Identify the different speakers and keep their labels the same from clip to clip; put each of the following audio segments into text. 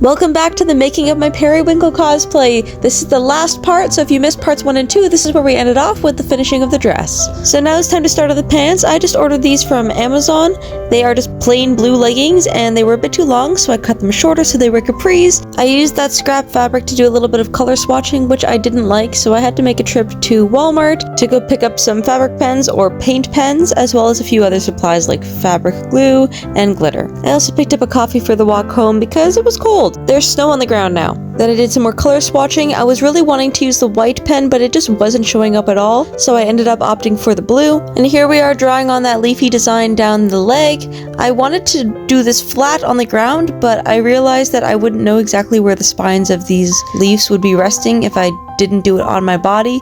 Speaker 1: Welcome back to the making of my Periwinkle cosplay. This is the last part, so if you missed parts 1 and 2, this is where we ended off with the finishing of the dress. So now it's time to start on the pants. I just ordered these from Amazon. They are just plain blue leggings, and they were a bit too long, so I cut them shorter so they were capris. I used that scrap fabric to do a little bit of color swatching, which I didn't like, so I had to make a trip to Walmart to go pick up some fabric pens or paint pens, as well as a few other supplies like fabric glue and glitter. I also picked up a coffee for the walk home because it was cold. There's snow on the ground now. Then I did some more color swatching. I was really wanting to use the white pen, but it just wasn't showing up at all, so I ended up opting for the blue. And here we are drawing on that leafy design down the leg. I wanted to do this flat on the ground, but I realized that I wouldn't know exactly where the spines of these leaves would be resting if I didn't do it on my body,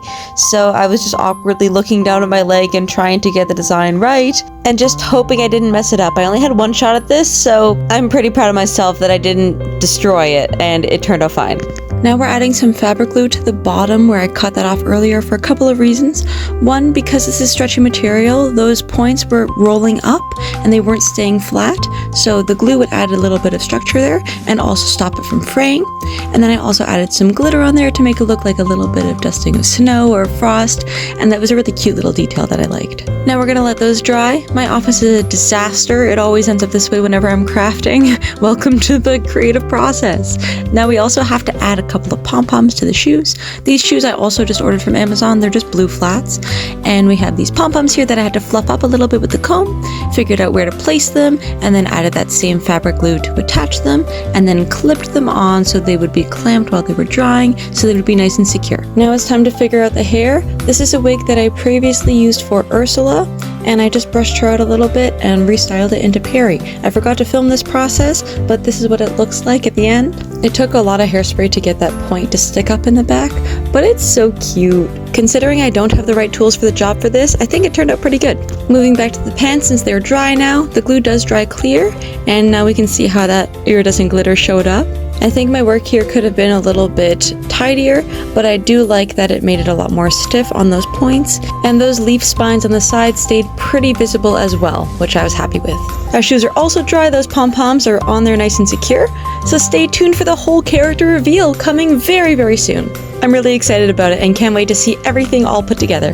Speaker 1: so I was just awkwardly looking down at my leg and trying to get the design right, and just hoping I didn't mess it up. I only had one shot at this, so I'm pretty proud of myself that I didn't destroy it, and it turned out fine. Now we're adding some fabric glue to the bottom where I cut that off earlier for a couple of reasons. One, because this is stretchy material, those points were rolling up and they weren't staying flat, so the glue would add a little bit of structure there and also stop it from fraying. And then I also added some glitter on there to make it look like a little bit of dusting of snow or frost, and that was a really cute little detail that I liked. Now we're gonna let those dry. My office is a disaster. It always ends up this way whenever I'm crafting. Welcome to the creative process. Now we also have to add a couple of pom-poms to the shoes. These shoes I also just ordered from Amazon. They're just blue flats. And we have these pom-poms here that I had to fluff up a little bit with the comb, figured out where to place them, and then added that same fabric glue to attach them, and then clipped them on so they would be clamped while they were drying, so they would be nice and secure. Now it's time to figure out the hair. This is a wig that I previously used for Ursula, and I just brushed her out a little bit and restyled it into Peri. I forgot to film this process, but this is what it looks like at the end. It took a lot of hairspray to get that point to stick up in the back, but it's so cute. Considering I don't have the right tools for the job for this, I think it turned out pretty good. Moving back to the pants, since they're dry now, the glue does dry clear, and now we can see how that iridescent glitter showed up. I think my work here could have been a little bit tidier, but I do like that it made it a lot more stiff on those points, and those leaf spines on the side stayed pretty visible as well, which I was happy with. Our shoes are also dry, those pom-poms are on there nice and secure, so stay tuned for the whole character reveal coming very, very soon. I'm really excited about it and can't wait to see everything all put together.